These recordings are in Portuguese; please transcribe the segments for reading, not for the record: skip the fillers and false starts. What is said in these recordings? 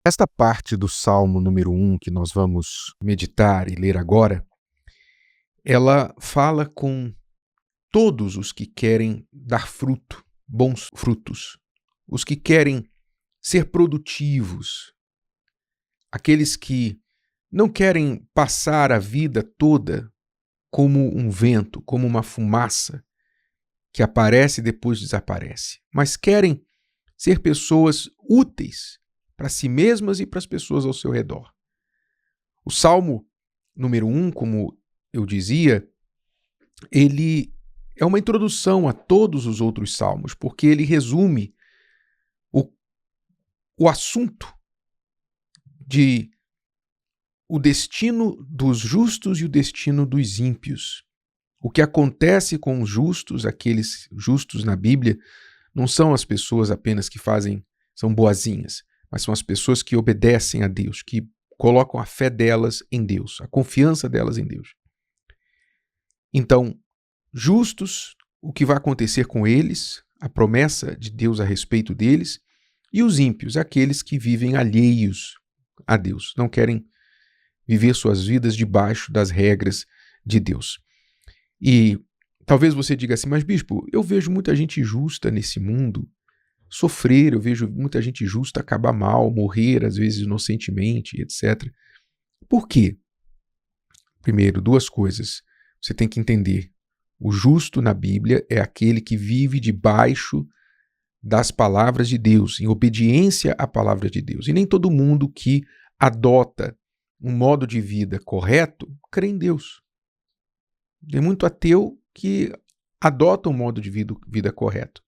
Esta parte do Salmo número 1 que nós vamos meditar e ler agora, ela fala com todos os que querem dar fruto, bons frutos, os que querem ser produtivos, aqueles que não querem passar a vida toda como um vento, como uma fumaça que aparece e depois desaparece, mas querem ser pessoas úteis para si mesmas e para as pessoas ao seu redor. O Salmo número 1, como eu dizia, ele é uma introdução a todos os outros salmos, porque ele resume o assunto de o destino dos justos e o destino dos ímpios. O que acontece com os justos, aqueles justos na Bíblia, não são as pessoas apenas que são boazinhas, mas são as pessoas que obedecem a Deus, que colocam a fé delas em Deus, a confiança delas em Deus. Então, justos, o que vai acontecer com eles, a promessa de Deus a respeito deles, e os ímpios, aqueles que vivem alheios a Deus, não querem viver suas vidas debaixo das regras de Deus. E talvez você diga assim, mas bispo, eu vejo muita gente justa nesse mundo sofrer, eu vejo muita gente justa acabar mal, morrer, às vezes inocentemente, etc. Por quê? Primeiro, duas coisas. Você tem que entender. O justo na Bíblia é aquele que vive debaixo das palavras de Deus, em obediência à palavra de Deus. E nem todo mundo que adota um modo de vida correto crê em Deus. Tem muito ateu que adota um modo de vida correto,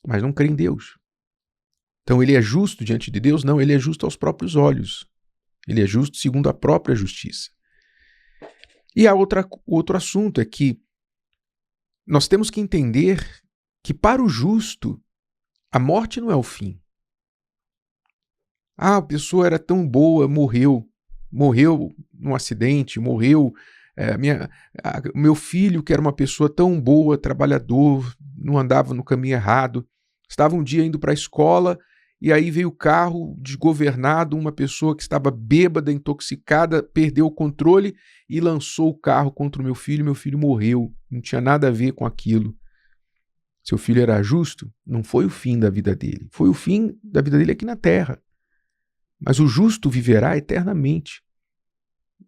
mas não crê em Deus. Então ele é justo diante de Deus? Não, ele é justo aos próprios olhos. Ele é justo segundo a própria justiça. E outro assunto é que nós temos que entender que para o justo, a morte não é o fim. A pessoa era tão boa, morreu num acidente, morreu. Meu filho, que era uma pessoa tão boa, trabalhador, não andava no caminho errado, estava um dia indo para a escola e aí veio o carro desgovernado, uma pessoa que estava bêbada, intoxicada, perdeu o controle e lançou o carro contra o meu filho morreu, não tinha nada a ver com aquilo. Seu filho era justo? Não foi o fim da vida dele, foi o fim da vida dele aqui na terra. Mas o justo viverá eternamente.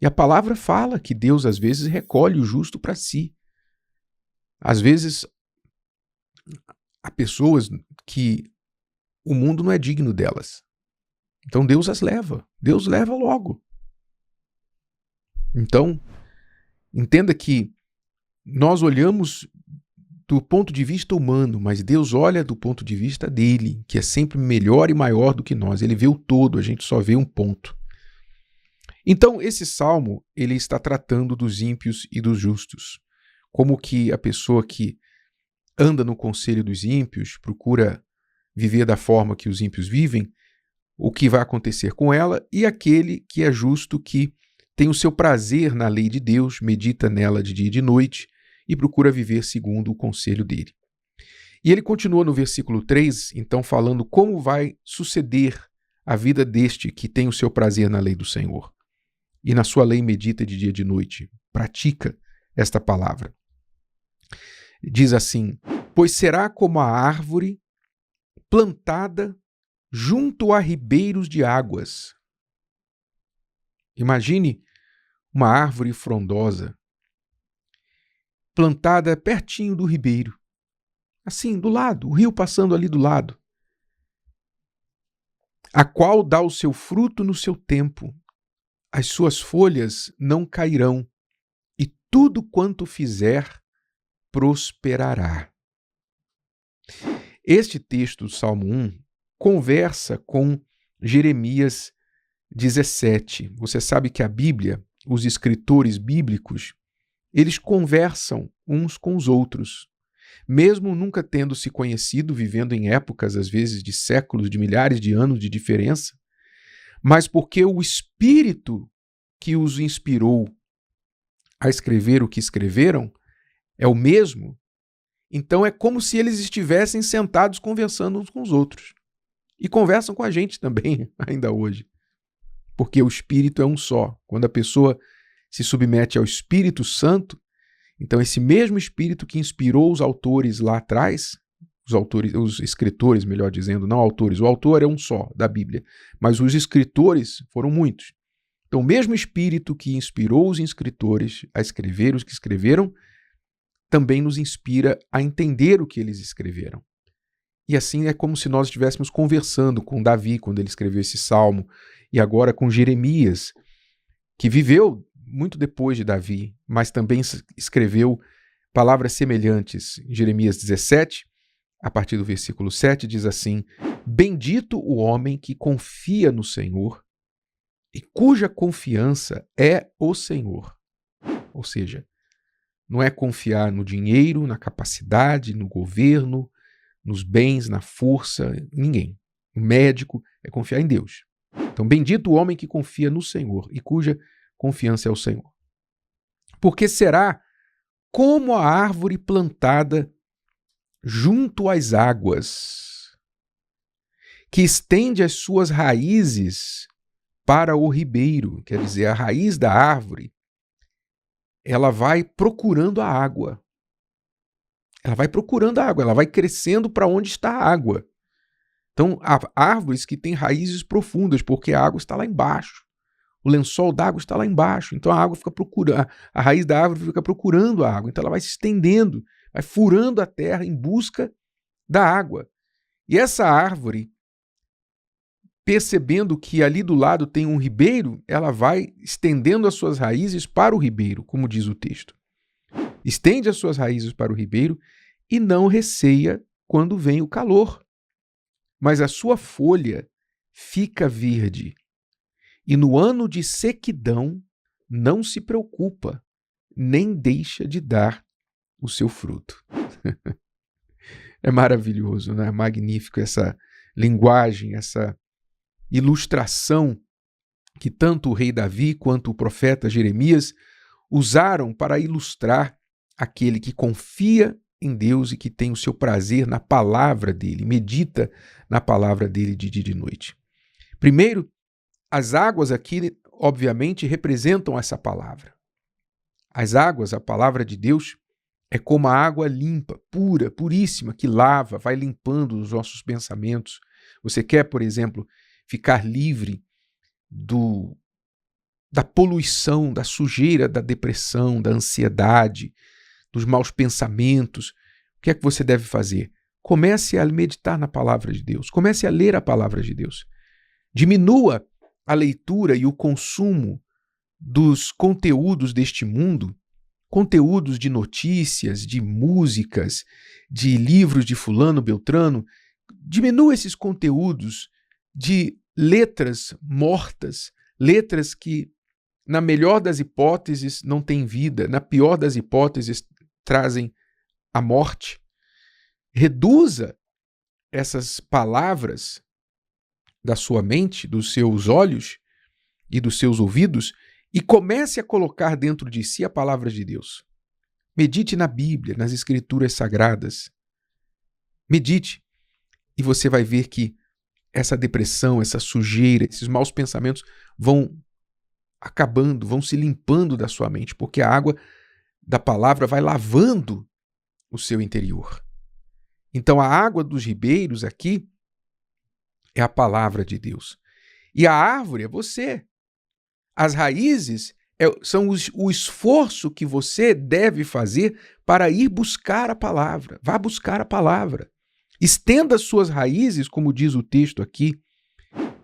E a palavra fala que Deus às vezes recolhe o justo para si. Às vezes há pessoas que o mundo não é digno delas. Então Deus as leva. Deus leva logo. Então, entenda que nós olhamos do ponto de vista humano, mas Deus olha do ponto de vista dele, que é sempre melhor e maior do que nós. Ele vê o todo, a gente só vê um ponto. Então, esse salmo, ele está tratando dos ímpios e dos justos. Como que a pessoa que anda no conselho dos ímpios, procura viver da forma que os ímpios vivem, o que vai acontecer com ela, e aquele que é justo, que tem o seu prazer na lei de Deus, medita nela de dia e de noite, e procura viver segundo o conselho dele. E ele continua no versículo 3, então falando como vai suceder a vida deste que tem o seu prazer na lei do Senhor. E na sua lei medita de dia e de noite, pratica esta palavra. Diz assim, pois será como a árvore plantada junto a ribeiros de águas. Imagine uma árvore frondosa, plantada pertinho do ribeiro, assim, do lado, o rio passando ali do lado, a qual dá o seu fruto no seu tempo, as suas folhas não cairão, e tudo quanto fizer prosperará. Este texto do Salmo 1 conversa com Jeremias 17. Você sabe que a Bíblia, os escritores bíblicos, eles conversam uns com os outros. Mesmo nunca tendo se conhecido, vivendo em épocas, às vezes, de séculos, de milhares de anos de diferença, mas porque o Espírito que os inspirou a escrever o que escreveram é o mesmo, então é como se eles estivessem sentados conversando uns com os outros. E conversam com a gente também, ainda hoje. Porque o Espírito é um só. Quando a pessoa se submete ao Espírito Santo, então esse mesmo Espírito que inspirou os autores lá atrás, os escritores, melhor dizendo, não autores, o autor é um só da Bíblia, mas os escritores foram muitos. Então o mesmo Espírito que inspirou os escritores a escrever os que escreveram, também nos inspira a entender o que eles escreveram. E assim é como se nós estivéssemos conversando com Davi quando ele escreveu esse salmo, e agora com Jeremias, que viveu muito depois de Davi, mas também escreveu palavras semelhantes. Em Jeremias 17, a partir do versículo 7, diz assim: Bendito o homem que confia no Senhor e cuja confiança é o Senhor. Ou seja, não é confiar no dinheiro, na capacidade, no governo, nos bens, na força, ninguém. O médico é confiar em Deus. Então, bendito o homem que confia no Senhor e cuja confiança é o Senhor. Porque será como a árvore plantada junto às águas, que estende as suas raízes para o ribeiro, quer dizer, a raiz da árvore, ela vai procurando a água. Ela vai procurando a água, ela vai crescendo para onde está a água. Então, há árvores que têm raízes profundas, porque a água está lá embaixo. O lençol d'água está lá embaixo. Então, a água fica procurando, a raiz da árvore fica procurando a água. Então, ela vai se estendendo, vai furando a terra em busca da água. E essa árvore, percebendo que ali do lado tem um ribeiro, ela vai estendendo as suas raízes para o ribeiro, como diz o texto. Estende as suas raízes para o ribeiro e não receia quando vem o calor. Mas a sua folha fica verde, e no ano de sequidão não se preocupa, nem deixa de dar o seu fruto. É maravilhoso, né? Magnífico essa linguagem, essa ilustração que tanto o rei Davi quanto o profeta Jeremias usaram para ilustrar aquele que confia em Deus e que tem o seu prazer na palavra dele, medita na palavra dele de dia e de noite. Primeiro, as águas aqui, obviamente, representam essa palavra. As águas, a palavra de Deus, é como a água limpa, pura, puríssima, que lava, vai limpando os nossos pensamentos. Você quer, por exemplo, ficar livre da poluição, da sujeira, da depressão, da ansiedade, dos maus pensamentos. O que é que você deve fazer? Comece a meditar na palavra de Deus. Comece a ler a palavra de Deus. Diminua a leitura e o consumo dos conteúdos deste mundo, conteúdos de notícias, de músicas, de livros de fulano, beltrano. Diminua esses conteúdos de letras mortas, letras que, na melhor das hipóteses, não têm vida, na pior das hipóteses, trazem a morte. Reduza essas palavras da sua mente, dos seus olhos e dos seus ouvidos e comece a colocar dentro de si a palavra de Deus. Medite na Bíblia, nas Escrituras Sagradas. Medite e você vai ver que essa depressão, essa sujeira, esses maus pensamentos vão acabando, vão se limpando da sua mente, porque a água da palavra vai lavando o seu interior. Então a água dos ribeiros aqui é a palavra de Deus. E a árvore é você. As raízes são o esforço que você deve fazer para ir buscar a palavra. Vá buscar a palavra. Estenda as suas raízes, como diz o texto aqui.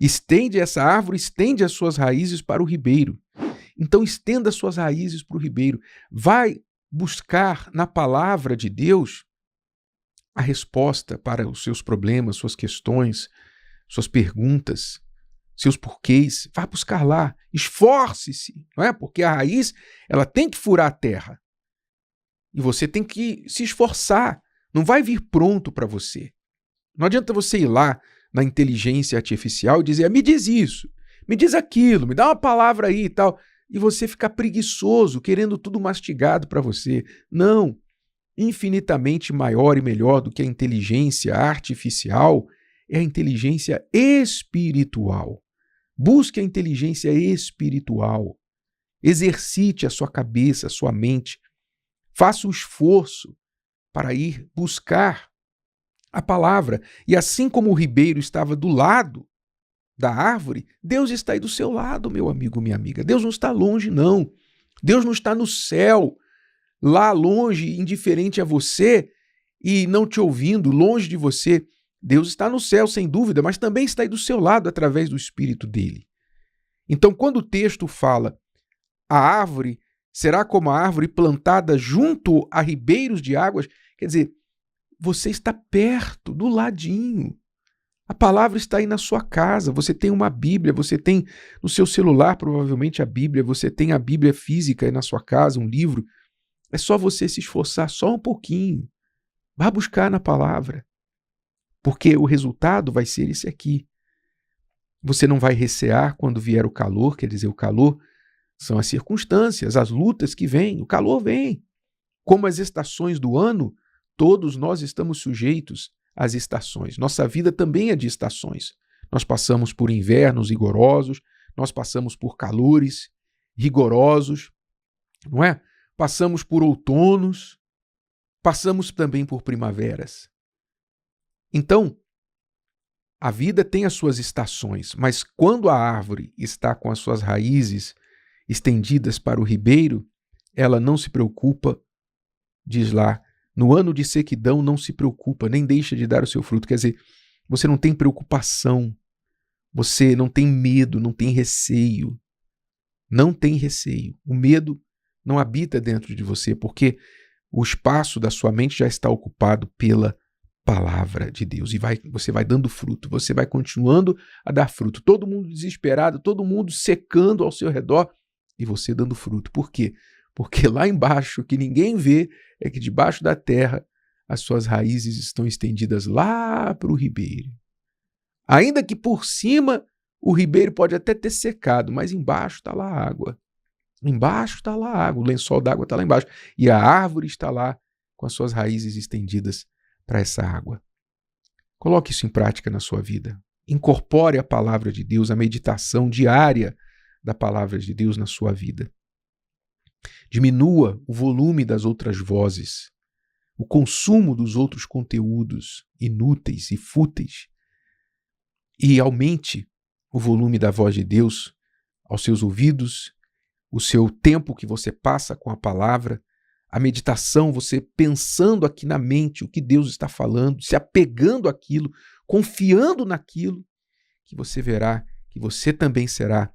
Estende essa árvore, estende as suas raízes para o ribeiro. Então estenda as suas raízes para o ribeiro. Vai buscar na palavra de Deus a resposta para os seus problemas, suas questões, suas perguntas, seus porquês. Vá buscar lá. Esforce-se, não é? Porque a raiz, ela tem que furar a terra. E você tem que se esforçar. Não vai vir pronto para você. Não adianta você ir lá na inteligência artificial e dizer, me diz isso, me diz aquilo, me dá uma palavra aí e tal, e você ficar preguiçoso, querendo tudo mastigado para você. Não. Infinitamente maior e melhor do que a inteligência artificial é a inteligência espiritual. Busque a inteligência espiritual. Exercite a sua cabeça, a sua mente. Faça o esforço para ir buscar a palavra. E assim como o ribeiro estava do lado da árvore, Deus está aí do seu lado, meu amigo, minha amiga. Deus não está longe, não. Deus não está no céu, lá longe, indiferente a você e não te ouvindo, longe de você. Deus está no céu, sem dúvida, mas também está aí do seu lado através do Espírito dele. Então, quando o texto fala a árvore será como a árvore plantada junto a ribeiros de águas, quer dizer, você está perto, do ladinho. A palavra está aí na sua casa, você tem uma Bíblia, você tem no seu celular provavelmente a Bíblia, você tem a Bíblia física aí na sua casa, um livro. É só você se esforçar só um pouquinho. Vá buscar na palavra, porque o resultado vai ser esse aqui. Você não vai recear quando vier o calor, quer dizer, o calor são as circunstâncias, as lutas que vêm, o calor vem. Como as estações do ano, todos nós estamos sujeitos às estações. Nossa vida também é de estações. Nós passamos por invernos rigorosos, nós passamos por calores rigorosos, não é? Passamos por outonos, passamos também por primaveras. Então, a vida tem as suas estações, mas quando a árvore está com as suas raízes estendidas para o ribeiro, ela não se preocupa, diz lá, no ano de sequidão não se preocupa, nem deixa de dar o seu fruto. Quer dizer, você não tem preocupação, você não tem medo, não tem receio. Não tem receio. O medo não habita dentro de você, porque o espaço da sua mente já está ocupado pela palavra de Deus. E você vai dando fruto, você vai continuando a dar fruto. Todo mundo desesperado, todo mundo secando ao seu redor e você dando fruto. Por quê? Porque lá embaixo, o que ninguém vê é que debaixo da terra as suas raízes estão estendidas lá para o ribeiro. Ainda que por cima o ribeiro pode até ter secado, mas embaixo está lá a água. Embaixo está lá a água, o lençol d'água está lá embaixo. E a árvore está lá com as suas raízes estendidas para essa água. Coloque isso em prática na sua vida. Incorpore a palavra de Deus, a meditação diária da palavra de Deus na sua vida. Diminua o volume das outras vozes, o consumo dos outros conteúdos inúteis e fúteis, e aumente o volume da voz de Deus aos seus ouvidos, o seu tempo que você passa com a palavra, a meditação, você pensando aqui na mente o que Deus está falando, se apegando àquilo, confiando naquilo, que você verá que você também será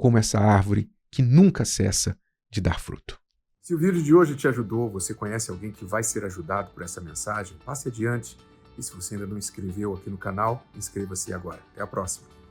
como essa árvore que nunca cessa de dar fruto. Se o vídeo de hoje te ajudou, você conhece alguém que vai ser ajudado por essa mensagem, passe adiante. E se você ainda não inscreveu aqui no canal, inscreva-se agora. Até a próxima.